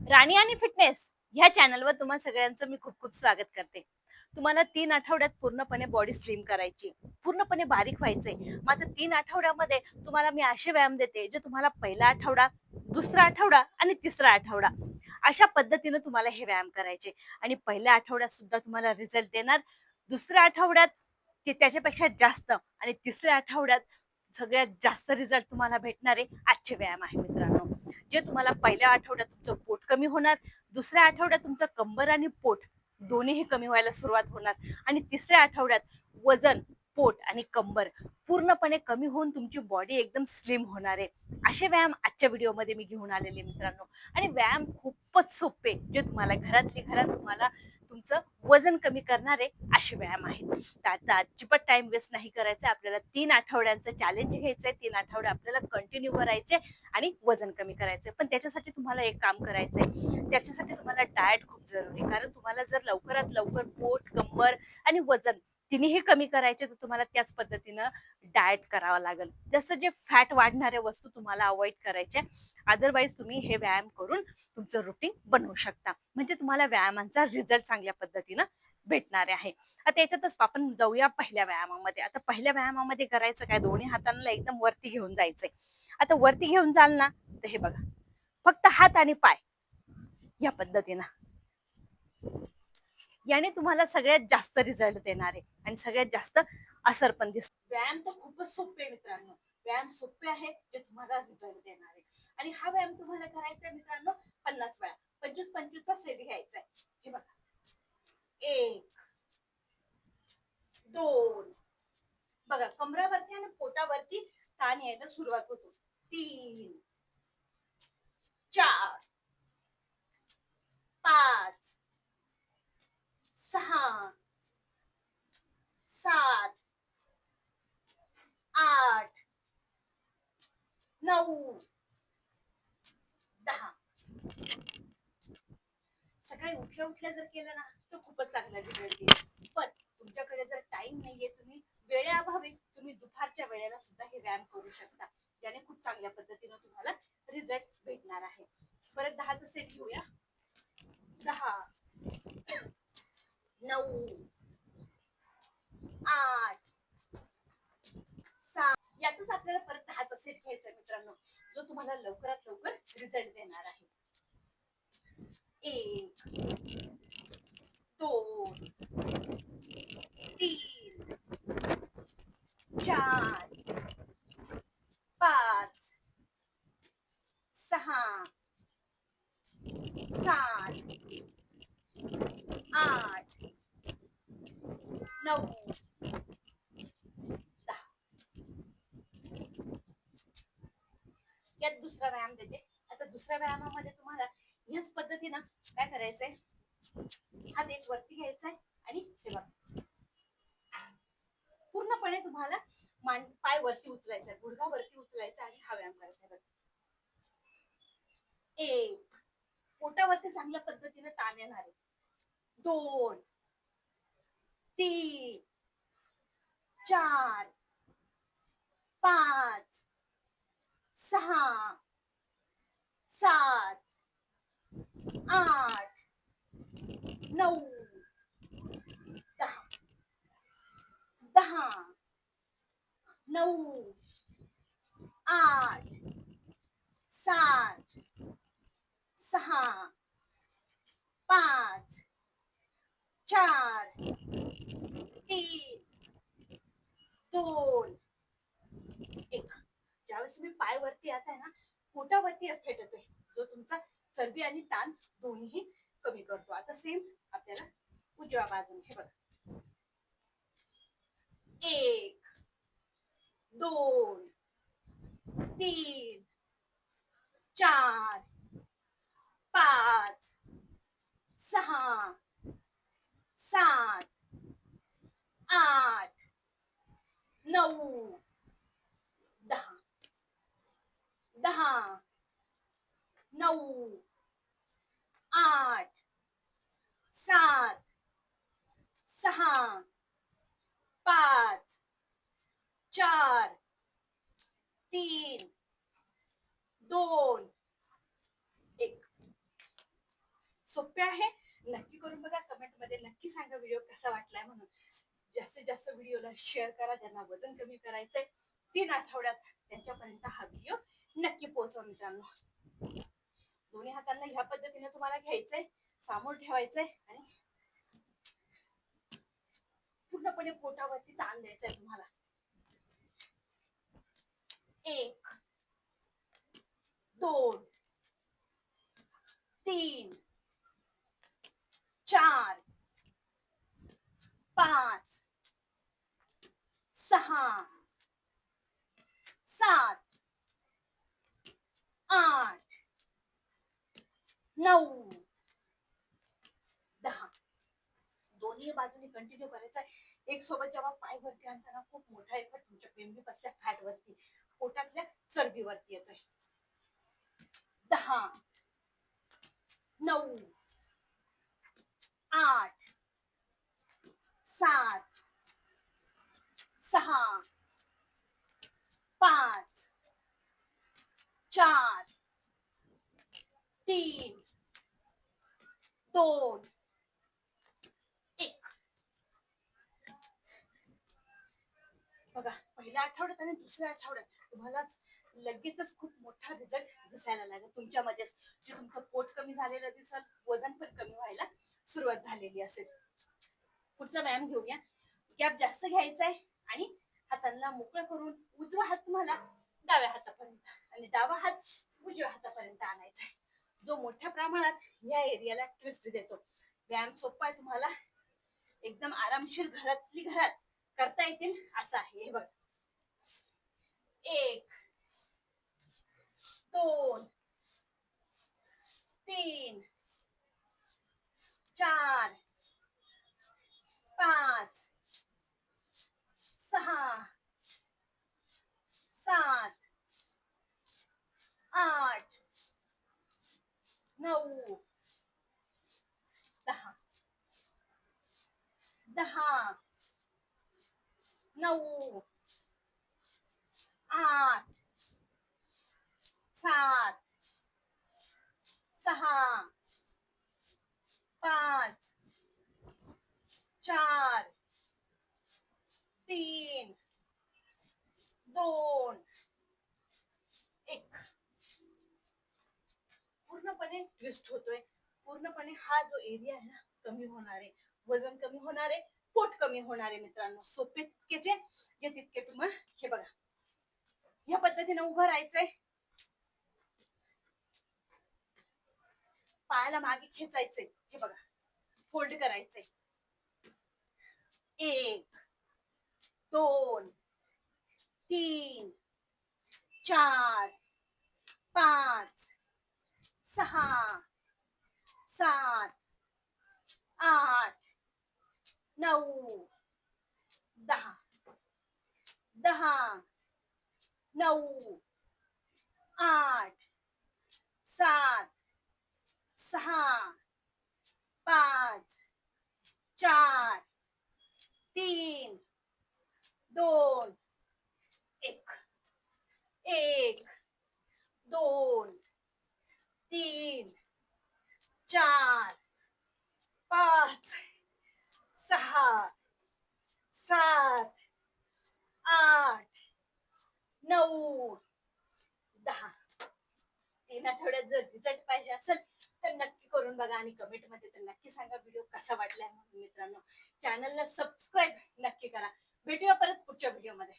राणी आणि फिटनेस ह्या चॅनलवर तुम्हा सगळ्यांचं मी खूप खूप स्वागत करते. तुम्हाला 3 आठवड्यात पूर्णपणे बॉडी स्लिम करायची, पूर्णपणे बारीक व्हायचंय. मात्र 3 आठवड्यामध्ये तुम्हाला मी असे व्यायाम देते जे तुम्हाला पहिला आठवडा, दुसरा आठवडा आणि तिसरा आठवडा अशा पद्धतीने तुम्हाला हे व्यायाम करायचे आणि पहिल्या आठवड्यात सुद्धा तुम्हाला रिझल्ट देणार. दुसऱ्या आठवड्यात ते त्याच्यापेक्षा जास्त आणि तिसऱ्या आठवड्यात सगळ्यात जास्त रिझल्ट तुम्हाला भेटणारे आजचे व्यायाम आहे मित्रांनो. जे तुम्हाला पहिल्या आठवड्यात तुमचं पोट कमी होणार, दुसऱ्या आठवड्यात तुमचं कंबर आणि पोट दोन्हीही कमी व्हायला सुरुवात होणार आणि तिसऱ्या आठवड्यात वजन, पोट आणि कंबर पूर्णपणे कमी होऊन तुमची बॉडी एकदम स्लिम होणार आहे. असे व्यायाम आजच्या व्हिडिओमध्ये मी घेऊन आलेले मित्रांनो. आणि व्यायाम खूपच सोपे, जे तुम्हाला घरातली घरात तुम्हाला तुमचं वजन कमी करणारे असे व्यायाम आहेत. तर आता अजिबात टाइम वेस्ट नाही करायचा. आपल्याला 3 आठवड्यांचं चॅलेंज घ्यायचंय. 3 आठवडे आपल्याला कंटिन्यू करायचे आणि वजन कमी करायचंय. पण त्याच्यासाठी तुम्हाला एक काम करायचंय. त्याच्यासाठी तुम्हाला डाएट खूप जरुरी आहे. कारण तुम्हाला जर लवकरात लवकर पोट, कंबर आणि वजन तिन्ही कमी करायचे, तर तुम्हाला त्याच पद्धतीनं डाएट करावं लागेल. जसं जे फॅट वाढणाऱ्या वस्तू तुम्हाला अवॉइड करायच्या. अदरवाईज तुम्ही हे व्यायाम करून तुमचं रुटीन बनवू शकता. म्हणजे तुम्हाला व्यायामांचा रिझल्ट चांगल्या पद्धतीनं भेटणार आहे. आता याच्यातच आपण जाऊया पहिल्या व्यायामामध्ये. आता पहिल्या व्यायामामध्ये करायचं काय, दोन्ही हातांना एकदम वरती घेऊन जायचंय. आता वरती घेऊन जाल ना, तर हे बघा, फक्त हात आणि पाय या पद्धतीनं. याने तुम्हाला सगळ्यात जास्त रिझल्ट देणार आहे आणि सगळ्यात जास्त असर पण दिसतो. व्यायाम तर खूपच सोपे आहे मित्रांनो. व्यायाम सोपे आहे जे तुम्हाला रिझल्ट देणार आहे. आणि हा व्यायाम तुम्हाला करायचा आहे मित्रांनो 50 वेळा. 25-25चा सेट घ्यायचा आहे. हे बघा, 1, 2, बघा कमरावरती आणि पोटावरती ताण यायला सुरुवात होतो. 3, 4, 5, 6, 7, 8, 9, 10. सकाळी उठल्या उठल्या जर केलं ना, तर खूपच चांगला रिझल्ट येईल. पण तुमच्याकडे जर टाइम नाहीये, तुम्ही वेळेअभावी तुम्ही दुपारच्या वेळेला सुद्धा हे व्यायाम करू शकता, ज्याने खूप चांगल्या पद्धतीनं तुम्हाला रिझल्ट भेटणार आहे. परत 10चा सेट घेऊया. 10, 9, 8, 7. यातच आपल्याला परत 10चा सेट घ्यायचा मित्रांनो, जो तुम्हाला लवकरात लवकर रिझल्ट देणार आहे. 1, 2, 3, 4, 5, 6, 7, 8, 9, 10. यात दुसरा व्यायाम देते. आता दुसऱ्या व्यायामामध्ये तुम्हाला याच पद्धतीनं काय करायचंय, हात एक वरती घ्यायचाय आणि हे बघा, पूर्णपणे तुम्हाला पाय वरती उचलायचा, गुडघा वरती उचलायचा आणि हा व्यायाम करायचा. 1, पोटावरती चांगल्या पद्धतीने ताण येणार आहे. 2, 3, 4, 5, 6, 7, 8, 9, 10. 10, 9, 8, 7, 6, 5, 4, 3, 2, 1. ज्यावेळेस तुम्ही पाय वरती येताय ना, पोटावरती फेट येतोय, जो तुमचा चरबी आणि ताण दोन्ही कमी करतो. आता सेम आपल्याला उजव्या बाजूने हे बघा. 1, 2, 3, 4, 5, 6, 7, 8, 9, 10. 10, 9, 8, 7, 6, 5, 4, 3, 2, सोपे आहे. नक्की करून बघा. कमेंट मध्ये नक्की सांगा व्हिडिओ कसा वाटलाय म्हणून. जास्तीत जास्त व्हिडिओला शेअर करा. ज्यांना वजन कमी करायचंय 3 आठवड्यात त्यांच्यापर्यंत हा व्हिडिओ नक्की पोहोचवा मित्रांनो. दोन्ही हातांना ह्या पद्धतीने तुम्हाला घ्यायचंय, समोर ठेवायचंय आणि पूर्णपणे पोटावरती ताण द्यायचंय तुम्हाला. 1 2 3 4 5 6 7 8 9 10. दोन्ही बाजूने कंटिन्यू करायचा. एक सोबत जेव्हा पाय वरती आणताना खूप मोठा इफेक्ट तुमच्या पेंबी बसल्या फॅट वरती, पोटातल्या चरबीवरती येतोय. 10 9 8 7 6 5 4 3 2 1. बघा, पहिल्या आठवड्यात आणि दुसऱ्या आठवड्यात तुम्हाला लगेचच खूप मोठा रिझल्ट दिसायला लागेल तुमच्यामध्येच. जे तुमचं पोट कमी झालेलं दिसेल, वजन पण कमी व्हायला सुरुवात झालेली असेल. पुढचा व्यायाम घेऊया. गॅप जास्त घ्यायचा आहे आणि हातांना मोकळं करून उजवा हात तुम्हाला डाव्या हातापर्यंत आणि डावा हात उजव्या हातापर्यंत आणायचा आहे, जो मोठ्या प्रमाणात या एरियाला ट्विस्ट देतो. व्यायाम सोपा आहे, तुम्हाला एकदम आरामशीर घरातली घरात करता येतील असं आहे. हे बघ, 1 2 3 4 5 6 7 8 9 10 10 9 8 7 6 5 4 3 2 1. पूर्णपणे ट्विस्ट होतोय. पूर्णपणे हा जो एरिया आहे ना, कमी होणार आहे. वजन कमी होणार आहे, पोट कमी होणार आहे मित्रांनो. सोपे तितकेचे जे तितके तुम्हाला. हे बघा, या पद्धतीने उभं राहायचंय. पायाला मागे खेचायचंय. हे बघा, फोल्ड करायचंय. 1 2 3 4 5 6 7 8 9 10 10 9 8 7 6 5 4 3 2 1. 1 2 3 4 5 6 7 8 9 10. 3 आठवड्यात जर रिझल्ट पाहिजे असेल तर नक्की करून बघा आणि कमेंट मध्ये तर नक्की सांगा व्हिडिओ कसा वाटलाय म्हणून. मित्रांनो, चॅनलला सबस्क्राईब नक्की करा. भेटूया परत पुढच्या व्हिडिओ मध्ये.